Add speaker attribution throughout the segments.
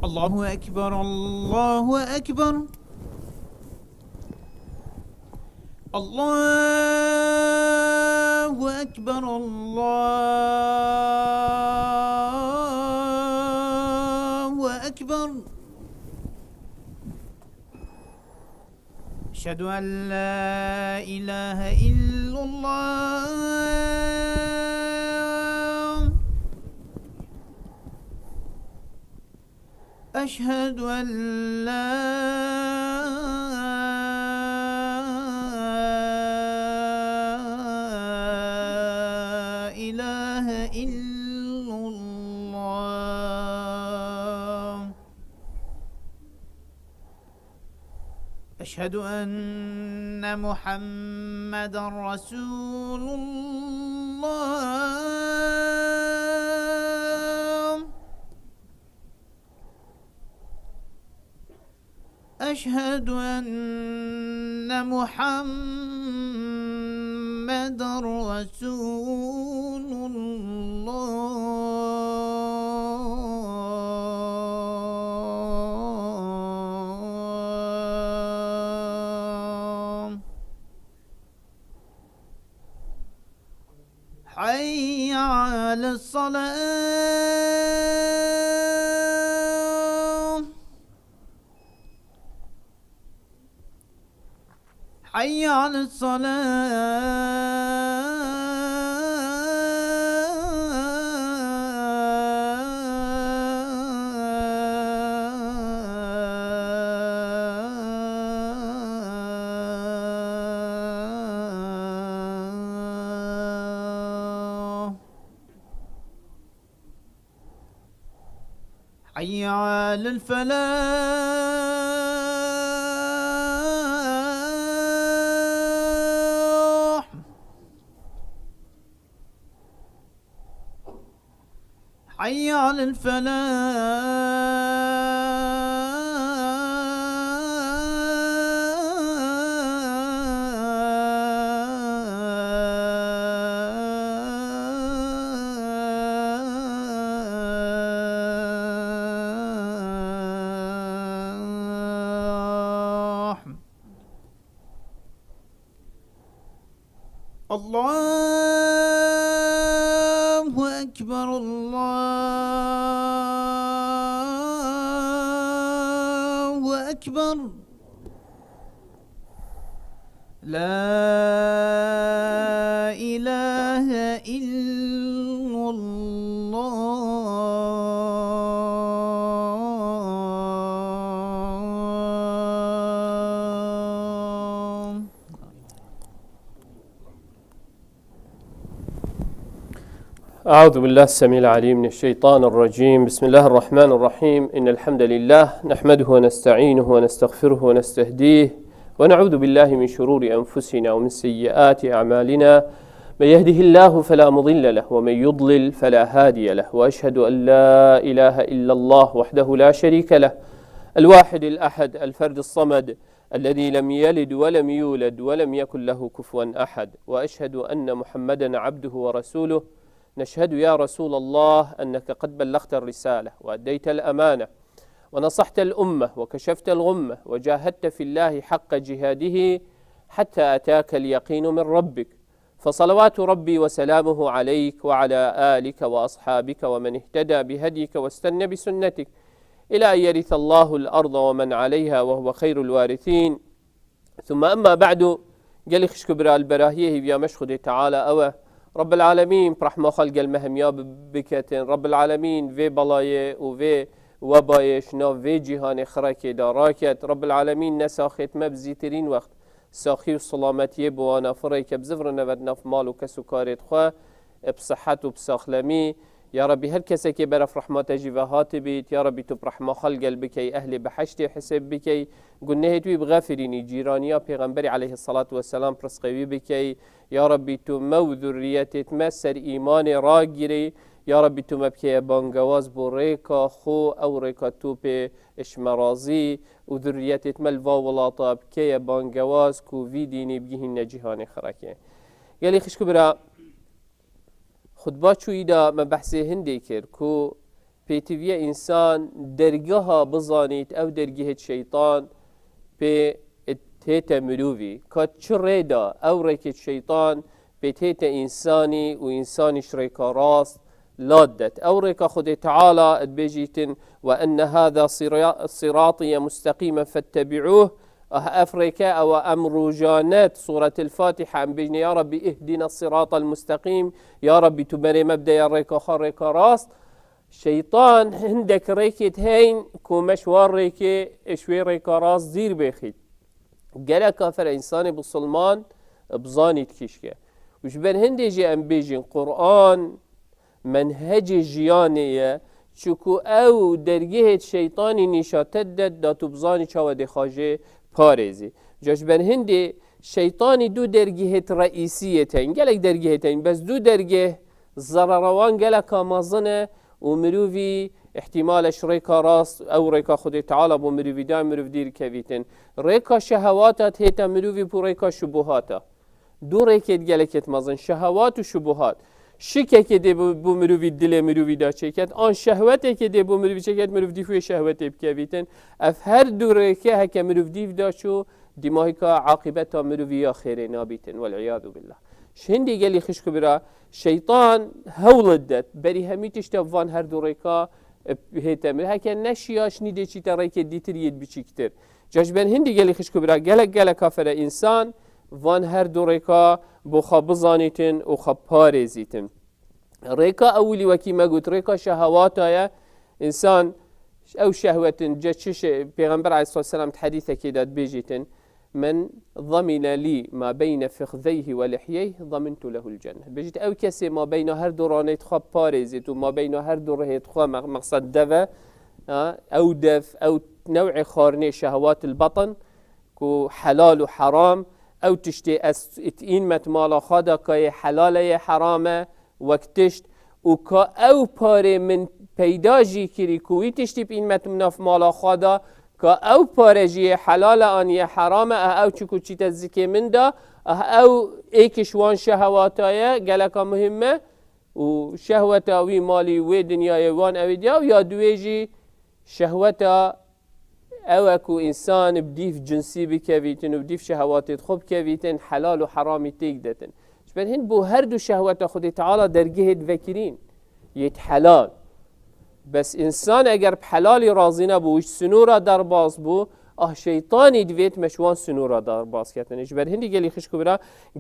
Speaker 1: الله أكبر الله أكبر الله أكبر الله أكبر. أشهد أن لا إله إلا الله. أشهد أن لا إله إلا الله. أشهد أن محمدا رسول الله. أشهد أن محمدا رسول الله. حي على الصلاة. حي على الصلاة. حي على الفلاح. حي على الفلاح. الله أكبر الله أكبر. لا إله إلا الله.
Speaker 2: أعوذ بالله السميع العليم من الشيطان الرجيم. بسم الله الرحمن الرحيم. إن الحمد لله نحمده ونستعينه ونستغفره ونستهديه ونعوذ بالله من شرور أنفسنا ومن سيئات أعمالنا. من يهده الله فلا مضل له ومن يضلل فلا هادي له، وأشهد أن لا إله إلا الله وحده لا شريك له، الواحد الأحد الفرد الصمد الذي لم يلد ولم يولد ولم يكن له كفوا أحد، وأشهد أن محمدا عبده ورسوله. نشهد يا رسول الله أنك قد بلغت الرسالة وأديت الأمانة ونصحت الأمة وكشفت الغمة وجاهدت في الله حق جهاده حتى أتاك اليقين من ربك، فصلوات ربي وسلامه عليك وعلى آلك وأصحابك ومن اهتدى بهديك واستنى بسنتك إلى أن يرث الله الأرض ومن عليها وهو خير الوارثين. ثم أما بعد، قال خش كبرى البراهيه بيا مشخد تعالى أوه رب العالمين برحمة خلق المهمية بكتن رب العالمين في بلاي وفي وبايش ناف في جهان خركي داراكت رب العالمين نساخت مبزيترين وقت ساخي وسلامتي بوانا فريك بزفر نفدنا في مال وكسو كارت خواه بصحت وبساخلمي. يا ربي هر کسی که برف رحمت جیوهات بید، یا ربی تو برحمه خلق بکی اهل بحشت حساب بکی گناه توی بغفرینی جیرانیا پیغمبر علیه الصلاة والسلام پرسقوی بکی. یا ربی تو مو ذریتت مسر ایمان را گیری. یا ربی تو مبکی بانگواز بو ریکا خو او ریکا تو پی اشمرازی و ذریتت ملوا ولاطا بکی بانگواز کو وی دینی بگیهن نجیهان خرکه. گلی خشکو برا خطبه چویدا من بحثی هندی کرد که پیتوی انسان درگاه بزانید او درگاه شیطان به تیت مروی که چه ریدا او ریکت شیطان به تیت انسانی و انسانش ریکا راست لادت او ریکا خود تعالی ادبیجیتن و ان هذا صراطی مستقیما فاتبعوه افریکا او امر جانت سورة الفاتحة ام بجني يا ربي اهدنا الصراط المستقيم يا ربي تبري مبدا ريكا خر ريكا راست شيطان عندك ريكت هين كو مشوار ريكي اشوي ريكا راست زير بيخيد قال كافر انسان بسلمان بزاني تكيشكا وش بين هندي جي ام بيجين قرآن منهج جيانية چوكو او درگه شيطاني نشاتد داتو بزاني چاو دخاجه پارزی جاش بر هندی شیطانی دو درگه رئیسیه تین گلک درگه تین بس دو درگه ضرروان گلک آمازنه و مروفی احتمالش ریکا راست او ریکا خود تعالی بو مروفی دا مروف دیر کویتن ریکا شهواتات هیتا مروفی بو ریکا شبهاتا دو ریکت گلکت مازن شهوات و شبهات شکه که دی بو مروفی دل مروفی دا چکت آن شهوته که دی بو مروفی چکت مروف دیفوی شهوته بکویتن اف هر دو ریکه هکه مروف دیف دا شو دیماهی که عاقبتا مروفی یا خیره نابیتن والعیاذ بالله شندی گلی خشکو برا شیطان هولد داد بری همیتش تفان هر دو ریکا هیتا مروف هکه نشیاش نیده چی تا ریکه دیتر ید بچیکتر جاش بن هندی گلی خشکو برا گلک کافر انسان وان هر دو ریکا بو خواب بزانیتن و خواب پارزیتن ریکا اولی وکی ما گوت ریکا شهوات آیا انسان او شهوتن جا چش پیغمبر علیه السلام حدیثه که داد بیجیتن من ضمن لي ما بين فخذيه ولحيه ضمنت له الجنة بجيت او كسي ما بين هر دو رانيت خواب بارزيت وما بين هر دو رهيت خواب مقصد دفا او دف او نوع خارني شهوات البطن كو حلال وحرام او تشتي اتئين مت مالا خادا كاي حلال حرامه وقتشت و كا او پاره من پیدا جی کری کوی تشتی بین مت مناف مالا خادا كا او پاره جی حلال آن یه حرامه او چکو چی تزکه من دا او ایکشوان شهواتایه گلکا مهمه و شهوتاوی مالی و دنیای وان اوی دیا و یا دویجی شهوتا او اكو انسان بديف جنسي بكويتن وبديف شهوات خوب كويتن حلال وحرام تيقدتن شبن هن بو هردو شهوات خود تعالى درجه ذكرين يت حلال بس انسان اگر بحلال راضي نبوش سنورا در باز بو شيطاني دويت مشوان سنورا در باز كتن شبن هندي قالي خش كبرا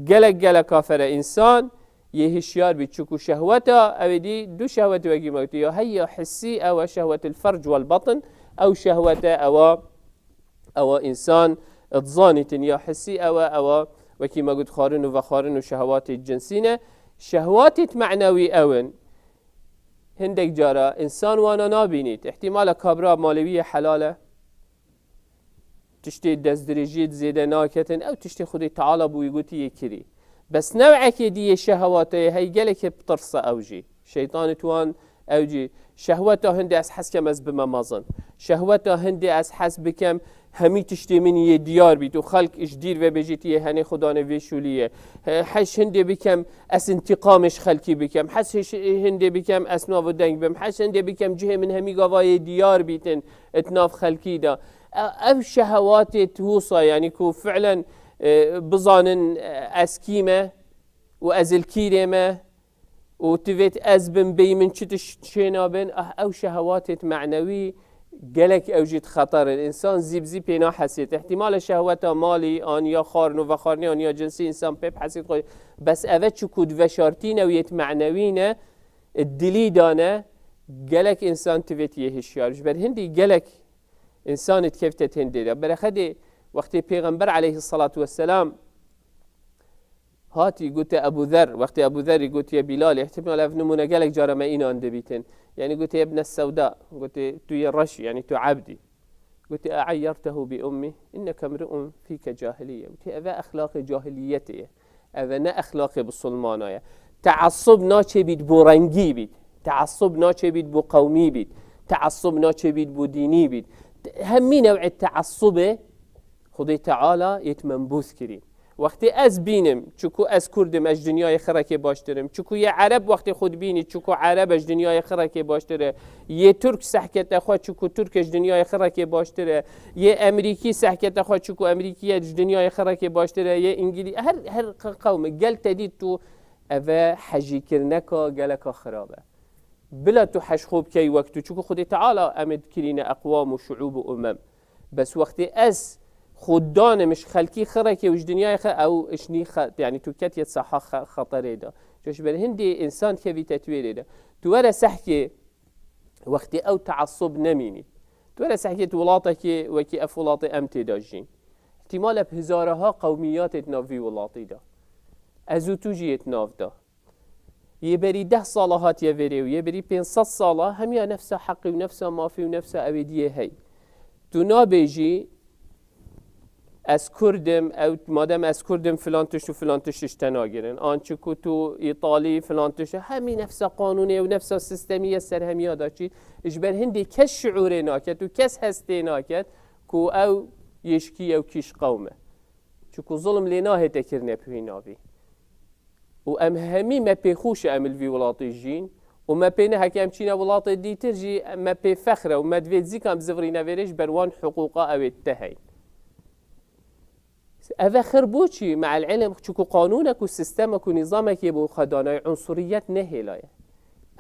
Speaker 2: قلق كافر انسان يهشيار بتشكو شهوته او دي دو شهوات وجي موتي هي حسي او شهوة الفرج والبطن او شهوته او انسان اتظانيتن يا حسي او وكما قلت خارن وخارن شهوات الجنسينه شهوات معنوي اون هندك جارا انسان وانا نابينيت احتمال كابرا مالوية حلاله تشتي دزدرجيت زيادة ناكتن او تشتي خدي تعالى بو يقولي يكري بس نوعك دي شهواته هي قالك بطرصة اوجي شيطان توان اوجي شهوته هندي از حس كم از بممازن شهوته هندي از حس بكم همي تشتي من يديار بيت وخلق اجدير وبجيتي هني خدانه ويشوليه حش هندي بكم اس انتقامش خلقي بكم حس هندي بكم اسنا ودنگ بم حس هندي بكم جهه من همي قواي ديار بيتن اتناف خلقي دا او شهوات توصى يعني كو فعلا بظانن اسكيمه وازل كيرمه وتفيت أزبن بي من شتش شينابن أو شهوات معنوي قالك أوجد خطر الإنسان زيب بينا حسيت احتمال شهوته مالي آن يا خارن وخارني آن يا جنسي إنسان بيب حسيت قوي بس أفت شكود وشارتين ويت معنوينه الدلي دانه قالك إنسان تفيت يهشيارش بل هندي قالك إنسان تكفتت هندي برخدي وقت پیغمبر عليه الصلاة والسلام هاتي قلت أبو ذر وقت أبو ذر قلت يا بلال احتمال أفنمونا قالك جارة ما إنا اندبيتن يعني قلت يا ابن السوداء قلت تو يا الرش يعني تو عبدي قلت أعيرته بأمي إنك امرؤ فيك جاهلية قلت أذا أخلاق جاهليتي أذا نا أخلاق بالسلمانية تعصب ناچه بيت بو رنگي بيت تعصب ناچه بيت بو قومي بيت تعصب ناچه بيت بو ديني بيت همي نوع التعصب خدي تعالى يتمنبوث كرين وقتی از بینم چکو از کردم اج دنیای خرکی باشترم، چکو یه عرب وقتی خود بینی چکو عرب اج دنیای خرکی باشتره، یه ترک سحکت خود چکو ترک اج دنیای خرکی باشتره، یه امریکی سحکت خود چکو امریکی اج دنیای خرکی باشتره، یه انگلیسی هر قوم گل تدید تو اوه حجی کرنکا گلکا خرابه بلا تو حش خوب کی وقتو چکو خود تعالی امد کرین اقوام و شعوب و امم بس وقتی از خوددان مش خلقی خرکی وش دنیای او اشنی يعني تو کت صحة خطره ده جوش بر هندی انسان که وی تطویره ده تو ولا سحکی وقتی او تعصب نمینی تو ولا سحکی تو ولاته که وکی اف ولاته امتی داجین احتمال بهزارها قومیات ناوی ولاتی ده ازو توجیت ناف ده یه بری 10 ساله هات یه وری و یه بری 500 ساله همیا نفس حقی و نفس مافی و نفس ابدیه هی تو نابیجی از کردم او مادام از کردم فلان تش و فلان تشش تناگرن آنچه که تو ایطالی فلان تش همین نفس قانونی و نفس سیستمی سر همیا داشتید اجبر هندی کس شعور ناکد و کس هستی ناکد که او یشکی او کیش قومه چون ظلم لناه تکرنه پویناوی و ام همی ما پیخوش عمل في ولاطي جين وما بينه هكي امشينا ولاطي دي ترجي ما بفخره وما دويت زي كام زفرينا فيريش بروان حقوقا او التهين اوه خربوچی مع العلم چکو قانونك و سيستمك و نظامك يبو خدانای عنصريات نهلايه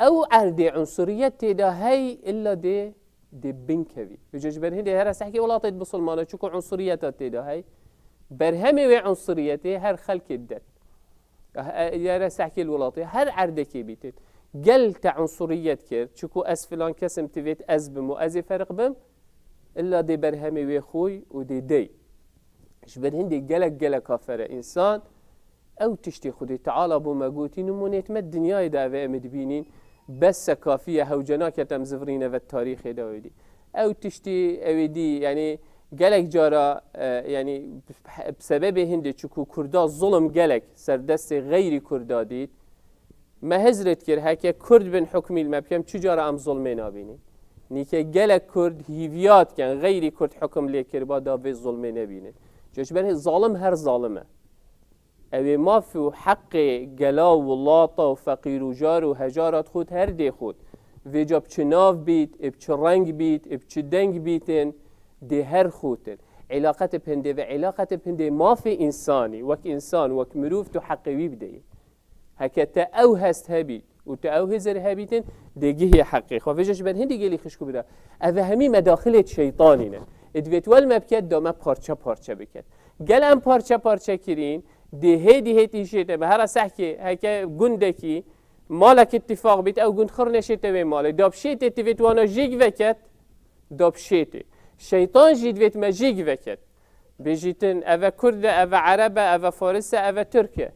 Speaker 2: او عرض عنصريات تدا هي الا دي بنكوي بجوج بر هندي هر سحكي ولاطي بسلمانه چکو عنصريات تدا هي برهمي و عنصريته هر خلق الدت يا سحكي الولاطي هر عردكي بيتت قلت عنصريات كير چكو از فلان كسم تفيت از بم و از فرق بم الا دي برهمي ويخوي ودي دي شبر هندي قلق كافر انسان او تشتي خدي تعالى بو مقوتي نمونيت ما الدنيا دا امد بينين بس كافيه هوجنا كتم زفرينه في التاريخ داودي او تشتي اودي يعني قلق جارا يعني بسبب هندي چكو كردا ظلم قلق سردست غير كردا ديد ما هزرت كر هكا كرد بن حكمي المبكم چجارا ام ظلمي نابيني نيكا قلق كرد هيفيات كان غير كرد حكم لي كربا دا في ظلمي نبيني جوش بره ظالم هر ظالمه اوه ما في حق قلا و لاطا و فقير و جار و هجارات خود هر دي خود في جا بچه ناف بيت بچه رنگ بيت بچه دنگ بيتن دي هر خوتن علاقت بهنده و علاقت بهنده ما في انساني وك انسان وك مروف تو حقوي بدهي هكا تا او هست هبيت و تا او هزر هبيتن دي هي حقي خوافجش بر هندي قلي خشكو بدا اوه همي مداخلت شيطانينه ادویت ول مبکت دامه پارچه بکت گل ام پارچه کرین دیه تیشیته به هر سحکی هکه گنده کی مالک اتفاق بیت او گند خور نشیته به ماله داب شیته تیویت وانا جیگ وکت داب شیته شیطان جیدویت ما جیگ وکت بجیتن اوه کرده اوه عربه اوه فارسه اوه ترکه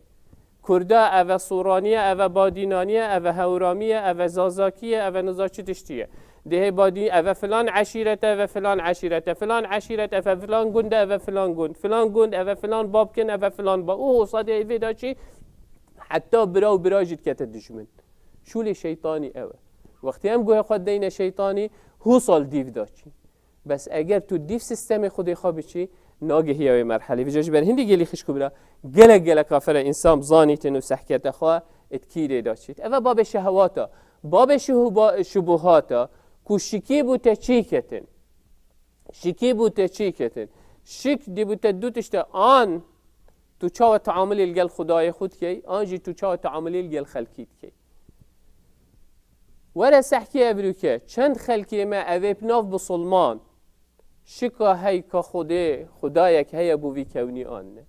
Speaker 2: کرده اوه سورانیه اوه بادینانیه اوه هورامیه اوه زازاکیه اوه نزاچی تشتیه ده بادی اوه فلان عشیرته و فلان عشیرته فلان عشیرته و فلان گنده و فلان گند اوه فلان بابکن اوه فلان با اوه صادی ایوه دا چی حتی برا جید کت دشمن شول شیطانی اوه وقتی هم گوه خود دین شیطانی هو سال دیو دا چی بس اگر تو دیو سیستم خودی خوابی چی ناگهی اوه مرحله ویجاج بر هندی گلی خشکو برا گلک کافر انسان زانیتن و سحکت خواه اتکیره دا چید اوه باب شهواتا باب شبهاتا کو شکی بوده چی کتن شک دی بوده دو تشته آن تو چاو تعاملی الگل خدای خود کی آن جی تو چاو تعاملی الگل خلقیت کی وره سحکی ابرو که چند خلقی ما اوه پناف بسلمان شکا هی که خدایک هی بوی کونی آنه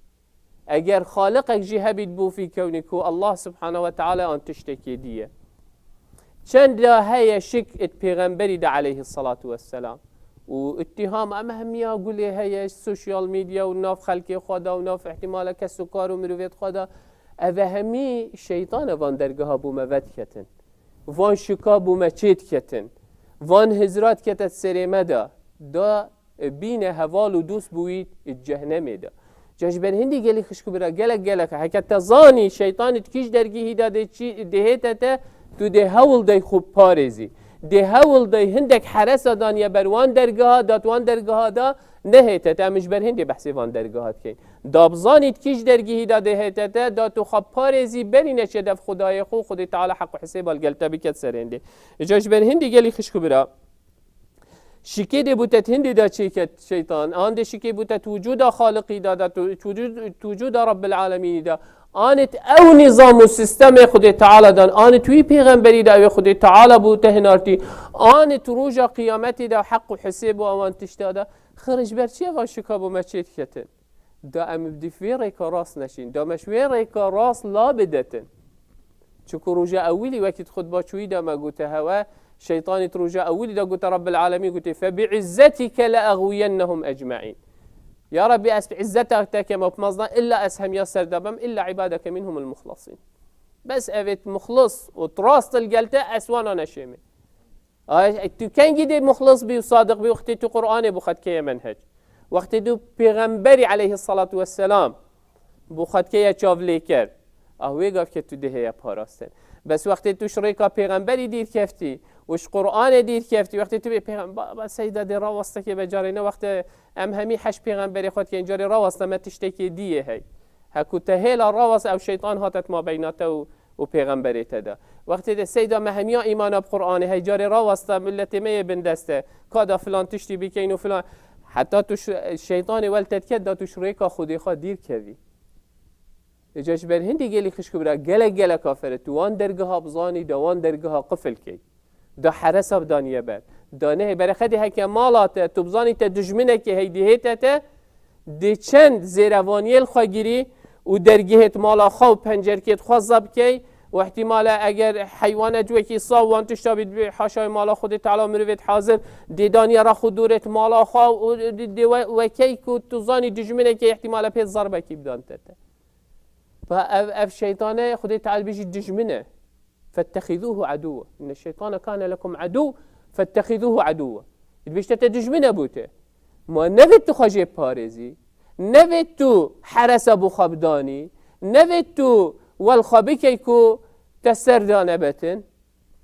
Speaker 2: اگر خالقک جی هبید بوی کونی کو الله سبحانه و تعالی آن تشتکی دیه چند هي شك پیغمبری ده عليه الصلاة والسلام و اتهام اما هميا قولي هي السوشيال ميديا و ناف خلقي خدا و ناف احتمال كسو كار و مروفيت خدا اوه همي شيطان وان درگاه بو مود كتن وان شكا بو مچيت كتن وان هزرات كتت سريمه دا بين هوال و دوس بويت الجهنم ده جاجبر هندي قالي خشكو برا قلق حكا زاني شيطان تكيش درگي هدا دهيتته تو ده هول دی خوب پارزی ده هول ده هندك حرسه دانیا بروان درگاه دات وان درگاه دا نهیت تامش بر هندی بحثی وان درگاهات کن دابزانید کیش درگیهی دا دهیت دا تو خب پارزی بری نشه دف خدای خود تعالی حق و حساب الگلتا بکت سر هندی اجاش بر هندی گلی خشکو برا شکی ده بوتت هندی دا چی کت شیطان آن ده شکی بوتت وجود خالقی دا وجود رب العالمین دا آنت او نظام و سیستم خود تعالی دان آنت وی پیغمبری دا خود تعالی بوته هنارتی آنت روجا قیامتی دا حق و حساب و آوان تشتادا خرج بر چیه و شکاب و مچیت کتن دا ام بدی فی ریکا راست نشین دا مشوی ریکا راست لا بدتن چکو روجا اولی وقت خود با چوی دا ما گوته هوا شیطانی روجا اولی دا گوته رب العالمین گوته فبعزتك لأغوینهم اجمعین يا ربي عزتك كما بمصدر إلا أسهم يسر دبم إلا عبادك منهم المخلصين بس أبيت مخلص وتراست الجلتة أسوانا نشيمه تو كان جدي مخلص بي وصادق بي وقت تو قرآن بخد كي منهج وقت تو پیغمبري عليه الصلاة والسلام بخد كي چاولي كر أهوي قف كتو دهيا باراستن بس وقت تو شريكا پیغمبري دير كفتي وش قرآن دير كفتي وقت تو پیغمبر سيدة دي راوسته كي بجارينا وقت ام همي حش پیغمبري خود كي انجاري راوسته ما تشتكي ديه هي هكو تهيلا راوس او شيطان هاتت ما بيناته و پیغمبري تدا وقت ده سيدا مهميا ايمانا بقرآن هي جاري راوسته ملتي مي بندسته كادا فلان تشتي بكين و فلان حتى تو الشيطان والتدكد دا تو شريكا خودي خود دير كذي اجاش بر هندي گلی خشکو برا گله کافره تو وان درگاه بزانی دا وان درگاه قفل کی دا حرس بدانیه بر دانه بر خدی هک مالات تو بزانی ته دجمنه کی هیدی هته دی چند زیروانیل خواگیری و درگهت مالا خو پنجرکت خوازب کی و احتمال اگر حیوانات وکی صاو وان تشتابید به حاشای مالا خود تعالی مروت حاضر دی دانیه را خود دورت مالا خو و دی وکی کو تو زانی دجمنه کی احتمال په ضربه کی بدانته فأف شيطانه خدي تعال بيجي دجمنه فاتخذوه عدوا إن الشيطان كان لكم عدو فاتخذوه عدوا بيش تدجمنه بوته ما نفت خجيب بارزي نفت حرس أبو خبداني نفت والخبيكيكو تسردان بتن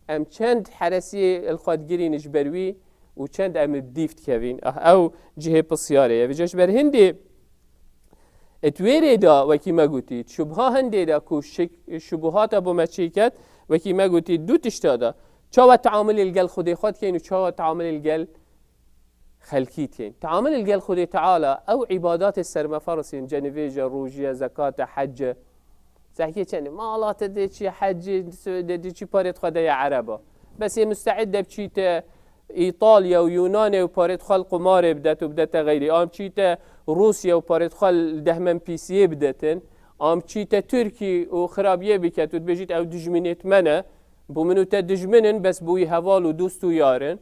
Speaker 2: أم چند حرسي الخادجري نجبروي وچند أم الديفت كابين أو جهة بصيارة بيجاش برهندي اتویری دا وکی ما گوتید شبها هنده دا کو شبهات ابو مچیکت وکی ما گوتید دو تشتادا چاو تعامل الگل خودی خود کین و چاو تعامل الگل خلکیت کین تعامل الگل خودی تعالی او عبادات السرمفرسین جنویجا روجیا زکات حج زحکی چنی مالات دی چی حج دی چی پارت خدای عربا بس مستعد بچیت ایطالیا و یونان و پارت خال قمار بدت و بدت غیری آم چیت روسيا وبارتخال دهمن بيسيه بدتن ام تشيتا تركي وخرابيه بكت وتبجيت او دجمنت منا بومنو تدجمنن بس بوي هوال ودوستو يارن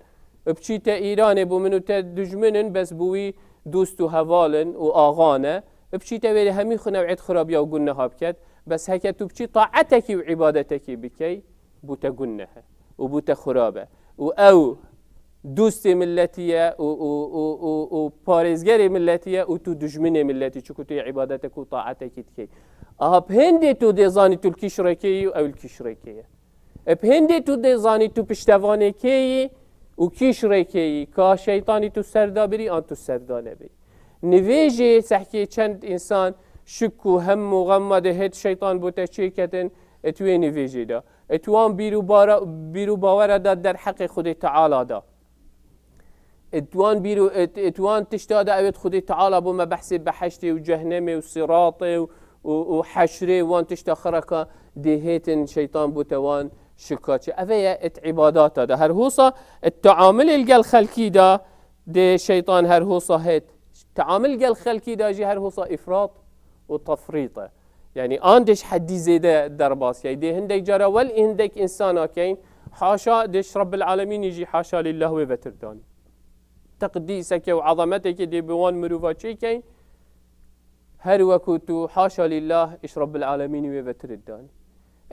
Speaker 2: بتشيتا ايران بومنو تدجمنن بس بوي دوستو هوالن واغانا بتشيتا ويلي همي نوعيه خرابيه وقلناها بكت بس هكا تبشي طاعتك وعبادتك بكي بوتا قلناها وبوتا خرابه او دوست ملتیه و پارزگر ملتیه و تو دشمن ملتی چکو توی عبادتک و طاعتک کی اب هندی تو دزانی تو الکشرکی او الکشرکیه اب هندی تو دزانی تو پشتوانه کی و کشرکی که شیطانی تو سردابری آن تو سردانه بی نویجی سحکی چند انسان شک و هم و غم ده شیطان بوده چی کتن اتوی نویجی دا اتوان بیرو باور داد در حق خود تعالی دا اتوان تشتاد اوید خودی تعالی بو ما بحثی بحشتی و جهنمی و صراطی و حشری وان تشتا خرکا دهیتن شیطان بو توان شکاچه اوه ات عبادات دا هر هوصا التعامل الگل خلکی دا ده شیطان هر هوصا هیت تعامل الگل خلکی دا جی هر هوصا افراط و تفریطه يعني آندش حدي زيادة درباس يعني ده هندك جرى هندك إنسان كين حاشا دش رب العالمين يجي حاشا لله وبتردان تقديسك وعظمتك دي بوان مروفاتشي كين هر وكوتو حاشا لله إش رب العالمين وبتردان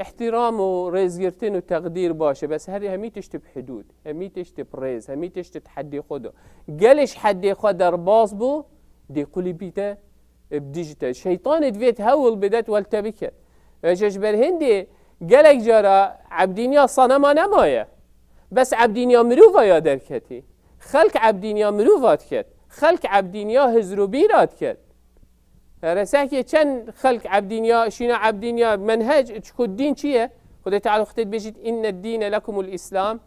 Speaker 2: احترام ورزقرتين وتقدير باشه بس هذه همي تشتي بحدود همي تشتي بريز همي تشتي تحدي خده قالش حدي خد درباس بو دي قولي بيته بديجيتال شيطان دفيت هول بدات والتبكت ايش برهندي قالك جرى عبدينيا صنما نمايه بس عبدینیا مروفا یا درکتی خلق عبدینیا مروفات کرد خلق عبدینیا هزرو بیرات کرد رساكي چند خلق عبدینیا شینا عبدینیا منهج چکو دین چیه؟ خدا تعالی خطت بجید إن الدين لكم الإسلام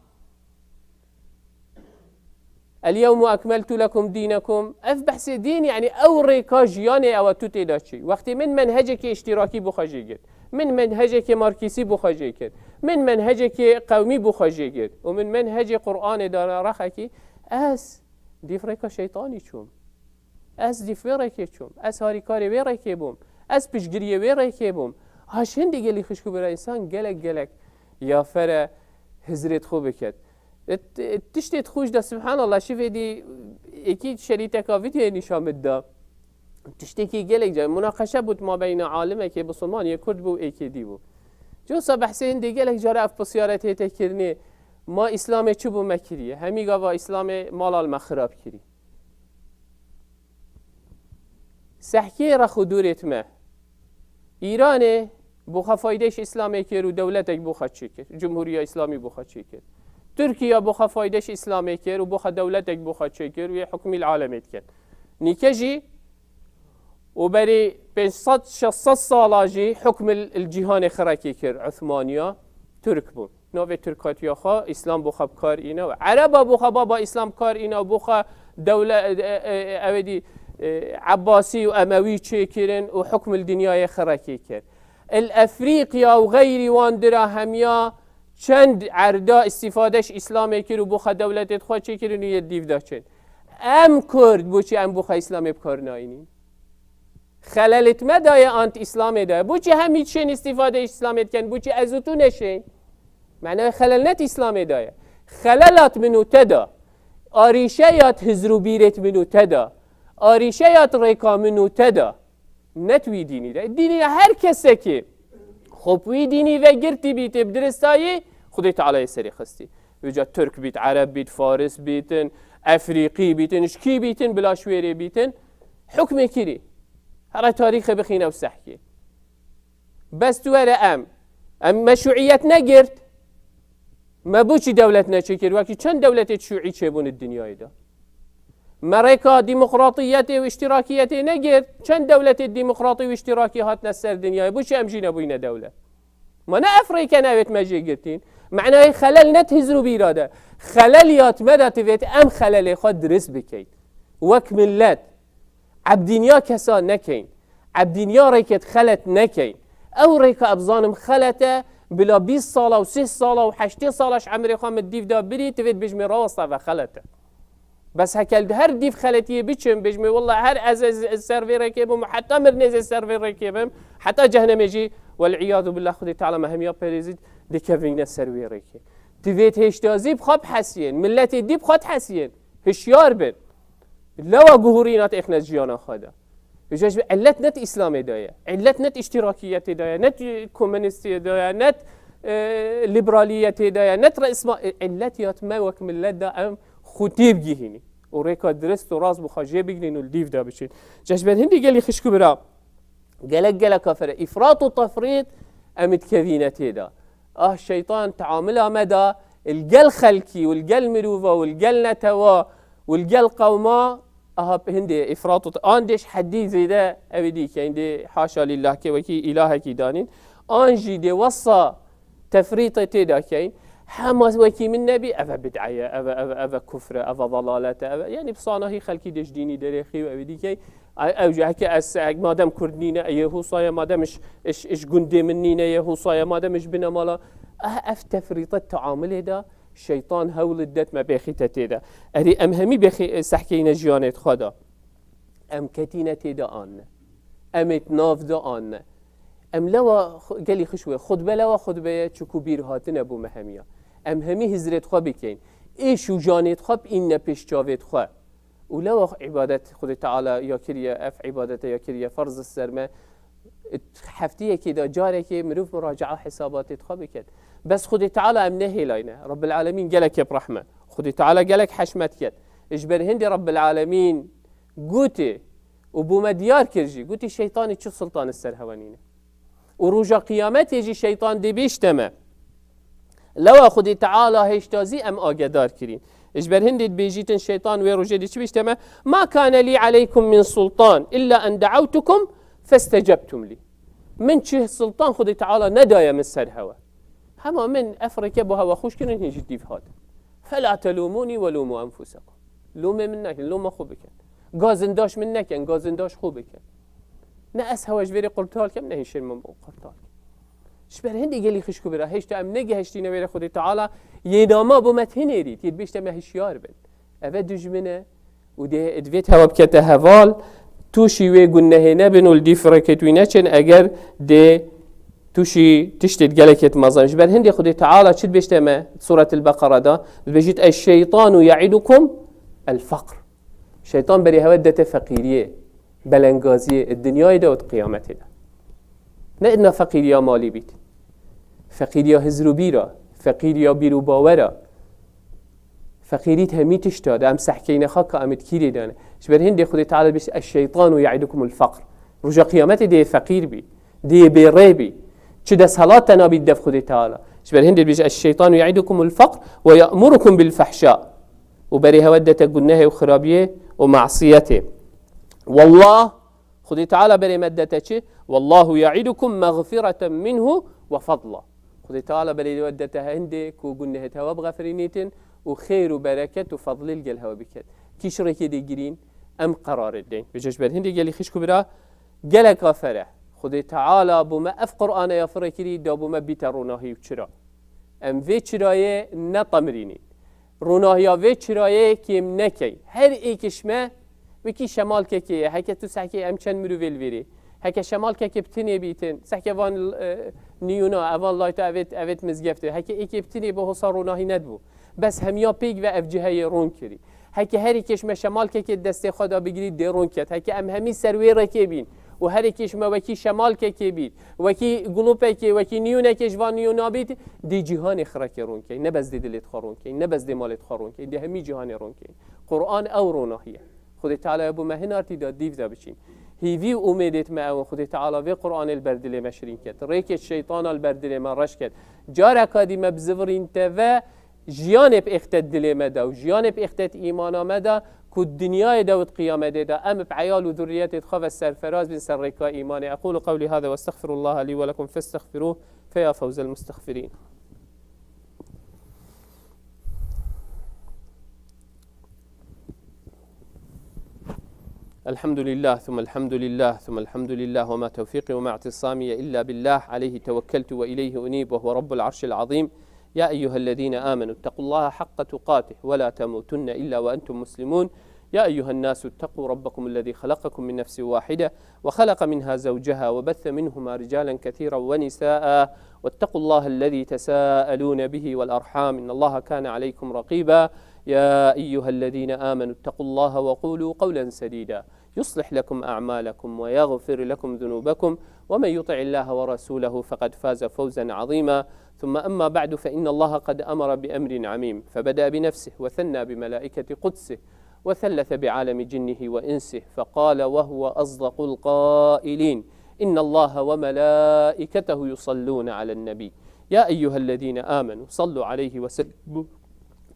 Speaker 2: اليوم أكملت لكم دينكم اف بحث دين يعني او ريكاجياني او توتي داشي وقتی من منهجك اشتراكي بخاجيكت من منهجك ماركسي بخاجيكت من منهجك قومي بخاجيكت ومن منهج قرآن دار رخكي اس ديفريكا شيطاني چوم از دیفره چوم از هاریکاری ویره بوم از پیشگیری ویره بوم هاش هندی گلی خشکو برای انسان گلک یا فره هزرت خوب بکد تشتت خوش ده سبحان الله شوفی دی اکی شریطه کاویتی نشان بده تشتی گلک جای مناقشه بود ما بین عالمه که بسلمان یک کرد بو اکی دی بو جو صبح سین دی گلک جاره اف بسیارتی تکرنی ما اسلام چوب و مکریه همی گاوا اسلام مالال مخراب کری سحكي رخو دورت ما إيران بوخا فايدش إسلامي كير ودولتك بوخا تشيكر جمهورية إسلامي بوخا تشيكر تركيا بوخا فايدش إسلامي كير وبوخا دولتك بوخا تشيكر وحكم العالم كان نيكجي وبري 500 صالاجي حكم الجهان خراكي كير عثمانيا ترك بون نوفي تركاتيا خا إسلام بوخا بكار إينا عربا بوخا بابا إسلام كار إينا وبوخا دولة أودي عباسي وأموي تشيكرن وحكم الدنيا خراكي كر الأفريقيا وغير واندرا هميا چند عردا استفادهش اسلامي كر وبوخا دولت خوا تشيكرن يديف داشن ام كرد بوچي ام بوخا اسلامي بكار ناينين خللت مدايا انت اسلامي دا بوچي همي چين استفاده اسلامي كن بوچي ازوتو نشين معناه خللنت اسلامي دا خللات منو تدا آريشيات هزرو بيرت منو تدا آریشهات ریکا منو تدا نتوی دینی ده دینی هر کسی که خوبوی دینی و گرتی بیت بدرستایی خدای تعالی سری خستی وجا ترک بیت عرب بیت فارس بیتن افریقی بیتن اشکی بیتن بلا شویری بیتن حکم کری هر تاریخ بخینه و سحکی بس تو ام مشروعیت نگرد ما بوچی دولت نچکر وکی چند دولت شیوعی چه بون الدنیای ده مريكا ديمقراطية واشتراكية نجر چند دولة الديمقراطية واشتراكية هات نسر الدنيا بوش أمجينا بوينا دولة ما نا أفريقيا ناويت ما جي قرتين معناه خلل نتهزرو بيراده خلل يات مدى تفيت أم خلل خد درس بكين وكملت عبدينيا كسا نكين عبدينيا ريكت خلت نكين أو ريكا أبزانم خلته بلا 20 صالة و 6 صالة و 8 صالة عمري خام الديف دا بري تفيت بجمي راوسطة وخلته بس هكال هر ديف خلتيه بيشم بجمي والله هر از السيرفر ركبهم حتى مرنز السيرفر ركبهم حتى جهنم يجي والعياذ بالله خدي تعالى ما هم يا بريزيد دي كافينا السيرفر ركب تفيت هشتازي بخاب حسين ملتي دي بخات حسين هشيار بن لو جهورينات اخنا جيانا خدا يجاش علت نت اسلامي دايه علت نت اشتراكيه دايه نت كومونستي دايه نت ليبراليه دايه نت رئيس علت يات ما وكملت دا ام خوتيب جهيني وريكا درست وراس بخاجيه بيجنين والديف دا بشين جاشبان هندي قال لي خشكو برا قالك كافر افراط وتفريط امد كفينتي دا الشيطان تعاملها مدى القل خلكي والقل مروفا والقل نتوا والقل قوما هندي افراط اندش حديث زي ده ابديك عندي حاشا لله كي وكي الهك دانين انجي دي وصى تفريط تيدا كاين حماس وكي من نبي أفا بدعية أفا كفر أفا ضلالة يعني بصانه هي خلقي دش ديني دريخي وأبدي كي أوجه كي ما دام كردنينا يهو صايا ما دام إش جندي منينا يهو صايا ما دام إش بنا مالا أف تفريط التعامل هذا شيطان هول الدت ما بيخي تتدا أري أمهمي بيخي سحكينا جيانات خدا أم كتينة تدا آن أم تناف دا آن أم لوا قالي خشوة خطبة لوا خطبة چكو بيرهاتنا بو مهمية أم همي هزرت خوا بكين إيشو جانت خوا بإن بيش جاوت خوا ولوا عبادة خد تعالى يا كريا أف عبادة يا كريا فرض السرمة حفتية كده جارة كي مروف مراجعة حسابات خوا بكين بس خد تعالى أم نهي لينا رب العالمين قالك يا برحمة خد تعالى قالك حشمتك إجبر هندي رب العالمين قوتي وبو مديار كرجي قوتي الشيطان تشو سلطان السرهوانين وروجا قيامت يجي الشيطان دي بيشتمه لو خدي تعالى هيشتازي ام آگدار كرين اجبر هندي بيجيتن الشيطان ويروجدي شو بيشتما ما كان لي عليكم من سلطان إلا أن دعوتكم فاستجبتم لي من شه السلطان خدي تعالى ندايا من سر هوا هما من أفريقيا بها وخوش كنن هيجي في هذا فلا تلوموني ولوموا أنفسكم لومي منك لوم خوبك غازنداش منك غازنداش خوبك ناس هواش بيري قرطال كم نهي شيء من قرطال شبر هندي قال لي خشكو برا هشت ام نجي هشتينا ويرا خدي تعالى يناما بومت هنيري يدبيشت ما هشيار بن افا دجمنه ودي ادفيت هوا بكتا هفال توشي وي قلنا هنا بنو الدي فركتويناتشن اگر دي توشي تشتت قالكت مظن شبر هندي خدي تعالى شد بيشتما سورة البقرة دا بيجيت الشيطان يعدكم الفقر الشيطان بري هودة فقيرية بلنغازية الدنيا دا والقيامة دا نه فقیریا مالی بید فقیریا هزرو بیرا فقیریا بیرو باورا فقیریت همیتش داد ام سحکین خاک امید کیری دانه شبر هندی خودی تعالی بیش الشیطان یعدکم الفقر رجا قیامت دی فقیر بی دی بیره بی چه دست حالات تنابید دف خودی تعالی شبر هندی بیش الشیطان یعدکم الفقر و یأمرکم بالفحشاء و بری هودت گناه و خرابیه و معصیته والله خدي تعالى بري مدته والله يعدكم مغفرة منه وفضلا خدي تعالى بري مدته عندك وقلنا هوا بغفرينيتن وخير وبركة وفضل الجلها وبكت كي شركة دي جرين أم قرار الدين بجوش بر هندي قالي خش كبرى قالك غفرة خدي تعالى بما أفقر أنا يا فريكري دا بما بيتروناهي وشرا أم في شراية نطمريني روناهي في شراية كيم نكي هر إيكش ما وکی شمال که هک تو سعی ام چند مرویل ویری هک شمال که بتنی بیتن سعی وان نیونا اول لایت اوت مزگفته هک ایکی بتنی به حصاروناهی ندبو بس همیا پیگ و افجهای رون کری هک هری کش ما شمال که دست خدا بگیرید درون کرد هک ام همی سروی رکی بین و هری کش ما وکی شمال که بید وکی گلوپه که وکی نیونه کش وان نیونا بید دی جهان خرک رون کی نه بس دی دلت خارون کی نه بس دی مالت خارون کی دی همی جهان رون کی قرآن او روناهیه خدای تعالی ابو مهنارتی داد دیو دا بچین هیوی امیدت ما او خدای تعالی و قرآن البردل مشرین کرد ریک شیطان البردل ما رش کرد جار کادی مبزورین و جیانب اختت دل مدا و جیانب اختت ایمان مدا کد دنیای داود قیامت دا ام بعیال و ذریت خاف السرفراز بن سرکا ایمان اقول قولی هذا واستغفر الله لي ولكم فاستغفروه فيا فوز المستغفرين. الحمد لله ثم الحمد لله ثم الحمد لله وما توفيقي وما اعتصامي إلا بالله عليه توكلت وإليه أنيب وهو رب العرش العظيم. يا أيها الذين آمنوا اتقوا الله حق تقاته ولا تموتن إلا وأنتم مسلمون. يا أيها الناس اتقوا ربكم الذي خلقكم من نفس واحدة وخلق منها زوجها وبث منهما رجالا كثيرا ونساء واتقوا الله الذي تساءلون به والأرحام إن الله كان عليكم رقيبا. يا أيها الذين آمنوا اتقوا الله وقولوا قولا سديدا يصلح لكم أعمالكم ويغفر لكم ذنوبكم ومن يطع الله ورسوله فقد فاز فوزا عظيما. ثم أما بعد فإن الله قد أمر بأمر عميم فبدأ بنفسه وثنى بملائكة قدسه وثلث بعالم جنه وإنسه فقال وهو أصدق القائلين إن الله وملائكته يصلون على النبي يا أيها الذين آمنوا صلوا عليه وسلموا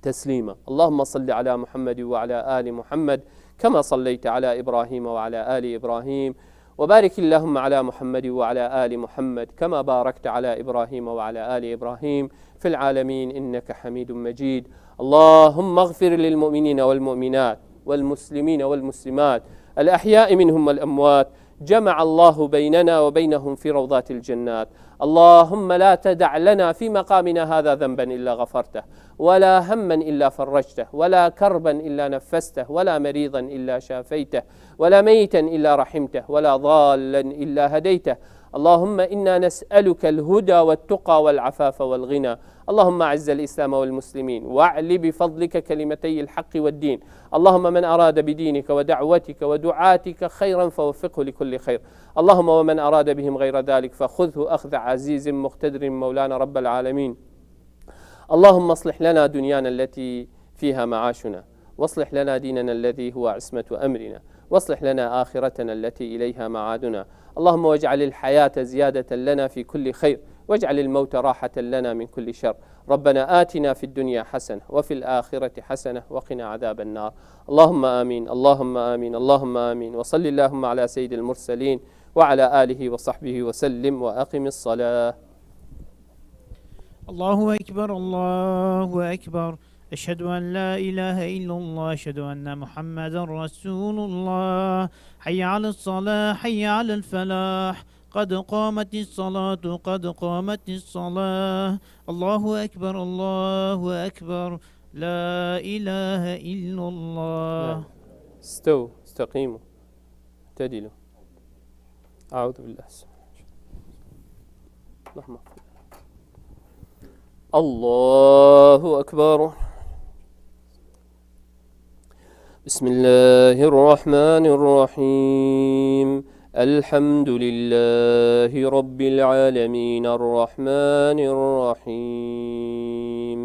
Speaker 2: تسليما. اللهم صل على محمد وعلى آل محمد كما صليت على إبراهيم وعلى آل إبراهيم وبارك اللهم على محمد وعلى آل محمد كما باركت على إبراهيم وعلى آل إبراهيم في العالمين إنك حميد مجيد. اللهم اغفر للمؤمنين والمؤمنات والمسلمين والمسلمات الأحياء منهم والأموات جمع الله بيننا وبينهم في روضات الجنات. اللهم لا تدع لنا في مقامنا هذا ذنبا إلا غفرته ولا هما إلا فرجته ولا كربا إلا نفسته ولا مريضا إلا شافيته ولا ميتا إلا رحمته ولا ضالا إلا هديته. اللهم إنا نسألك الهدى والتقى والعفاف والغنى. اللهم أعز الإسلام والمسلمين واعل بفضلك كلمتي الحق والدين. اللهم من أراد بدينك ودعوتك ودعاتك خيرا فوفقه لكل خير. اللهم ومن أراد بهم غير ذلك فخذه أخذ عزيز مقتدر مولانا رب العالمين. اللهم اصلح لنا دنيانا التي فيها معاشنا واصلح لنا ديننا الذي هو عصمة أمرنا واصلح لنا آخرتنا التي إليها معادنا. اللهم واجعل الحياة زيادة لنا في كل خير واجعل الموت راحة لنا من كل شر. ربنا آتنا في الدنيا حسنة وفي الآخرة حسنة وقنا عذاب النار. اللهم آمين، اللهم آمين، اللهم آمين. وصل اللهم على سيد المرسلين وعلى آله وصحبه وسلم، وأقم الصلاة.
Speaker 1: الله أكبر، الله أكبر. أشهد أن لا إله إلا الله، أشهد أن محمدا رسول الله. حي على الصلاة، حي على الفلاح، قد قامت الصلاة، قد قامت الصلاة. الله أكبر، الله أكبر. لا إله إلا الله.
Speaker 2: استووا، استقيموا، اعتدلوا. أعوذ بالله. اللهم الله أكبر. بسم الله الرحمن الرحيم. الحمد لله رب العالمين الرحمن الرحيم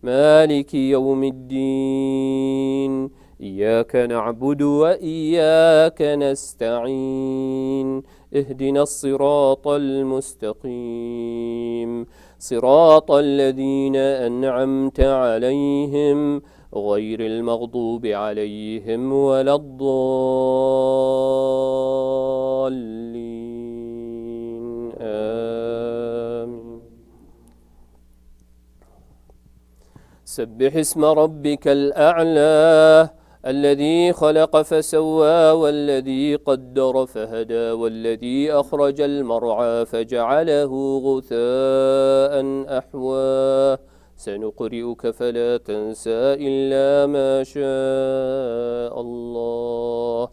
Speaker 2: مالك يوم الدين. إياك نعبد وإياك نستعين. اهدنا الصراط المستقيم، صراط الذين أنعمت عليهم غير المغضوب عليهم ولا الضالين. آمين. سبح اسم ربك الأعلى الذي خلق فسوى والذي قدر فهدى والذي أخرج المرعى فجعله غثاء أحوى. سنقرئك فلا تنسى إلا ما شاء الله،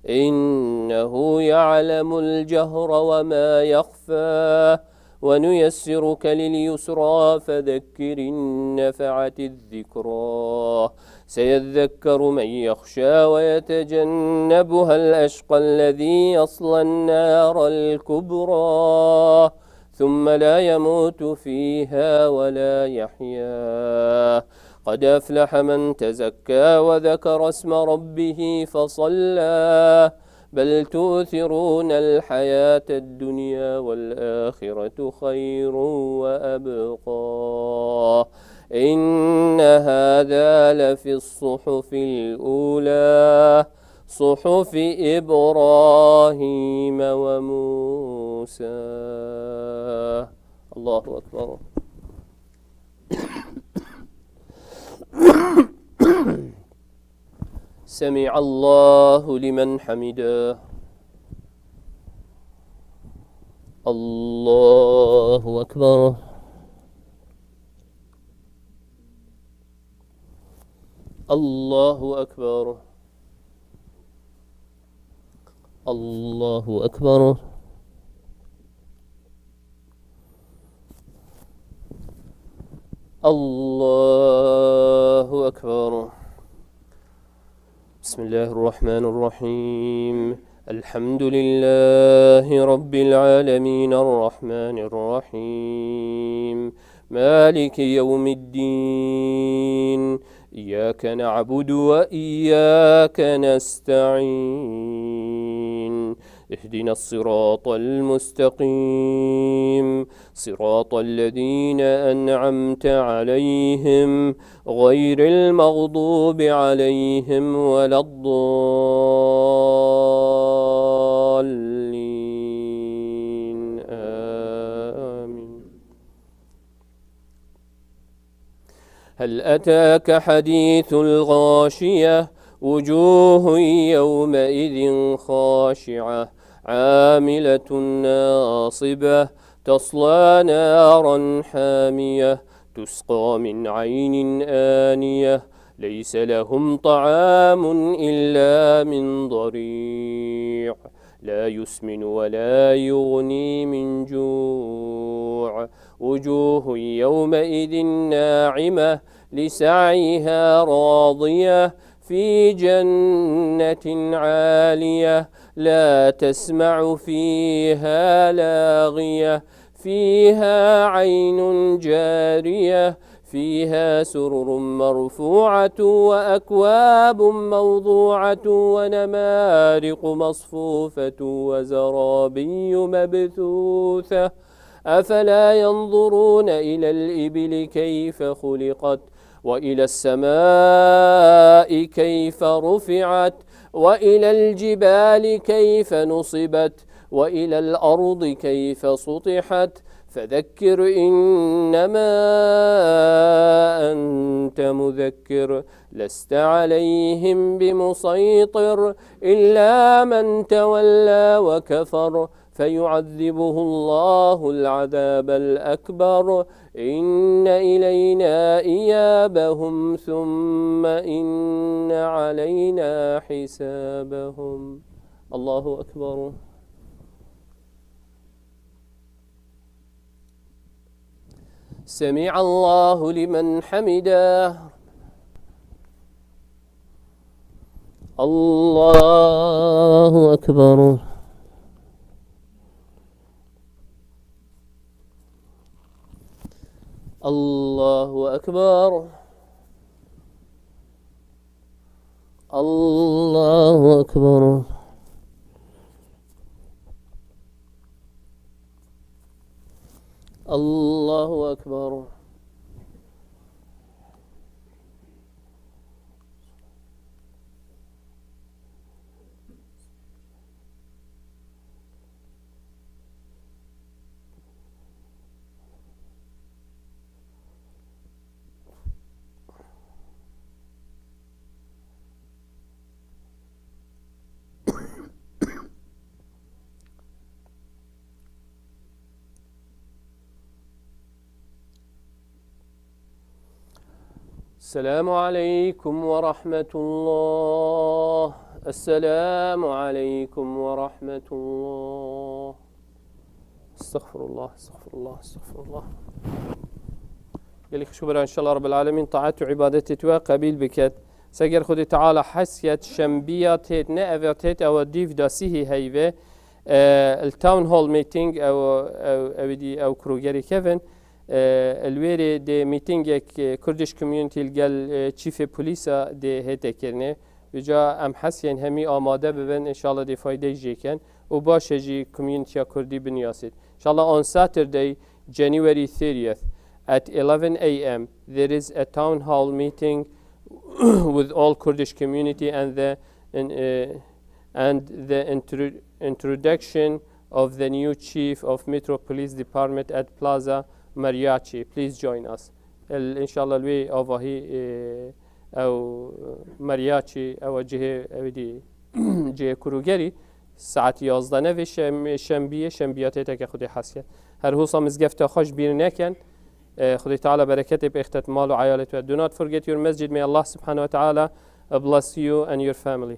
Speaker 2: إنه يعلم الجهر وما يخفى. ونيسرك لليسرى فذكر إن نفعت الذكرى. سيذكر من يخشى ويتجنبها الأشقى الذي يصلى النار الكبرى ثم لا يموت فيها ولا يحيا. قد أفلح من تزكى وذكر اسم ربه فصلى. بل تؤثرون الحياة الدنيا والآخرة خير وأبقى. إن هذا لفي الصحف الأولى، صحف إبراهيم وموسى. الله أكبر. سمع الله لمن حمده. الله أكبر. الله أكبر. الله أكبر. الله أكبر. بسم الله الرحمن الرحيم. الحمد لله رب العالمين الرحمن الرحيم مالك يوم الدين. إياك نعبد وإياك نستعين. اهدنا الصراط المستقيم، صراط الذين أنعمت عليهم غير المغضوب عليهم ولا الضالين. آمين. هل أتاك حديث الغاشية؟ وجوه يومئذ خاشعة عاملة ناصبة تصلى نارا حامية تسقى من عين آنية ليس لهم طعام إلا من ضريع لا يسمن ولا يغني من جوع. وجوه يومئذ ناعمة لسعيها راضية في جنة عالية لا تسمع فيها لاغية فيها عين جارية فيها سرر مرفوعة وأكواب موضوعة ونمارق مصفوفة وزرابي مبثوثة أفلا ينظرون إلى الإبل كيف خلقت وإلى السماء كيف رفعت وإلى الجبال كيف نصبت وإلى الأرض كيف سطحت فذكر إنما أنت مذكر لست عليهم بمسيطر إلا من تولى وكفر فيعذبه الله العذاب الأكبر إن إلينا إيابهم ثم إن علينا حسابهم. الله أكبر. سمع الله لمن حمده. الله أكبر. الله أكبر. الله أكبر. الله أكبر. السلام عليكم ورحمة الله. السلام عليكم ورحمة الله. استغفر الله استغفر الله استغفر الله. قال شكرا إن شاء الله رب العالمين طاعت وعبادتي توا قبيل بكت سجر خدي تعالى حسيت شنبيات هيت نأفتت أو ديف داسيه هيفه التاون هول ميتينج أو كروجري كيفن الویری دی میتینگ کردش کمیونیتی لگل چیف پلیسا دی هته کرنه بجا ام حسین همی آماده ببن انشالله دی فایده جیکن و باشه جی کمیونیتی کردی بنیاسید انشالله on Saturday January 30th at 11 a.m. there is a town hall meeting with all Kurdish community and the introduction of the new chief of Metro Police Department at Plaza Mariachi. Please join us. إن شاء الله الوي أوهي أو مرياتشي أو جهة كروجري ساعة 11 نوي شنبياتك خدي حسيت هر هو مزقفت خوش بيرنكن خدي تعالى بركته بإختت مال وعيالته. Do not forget your masjid. May Allah subhanahu wa ta'ala bless you and your family.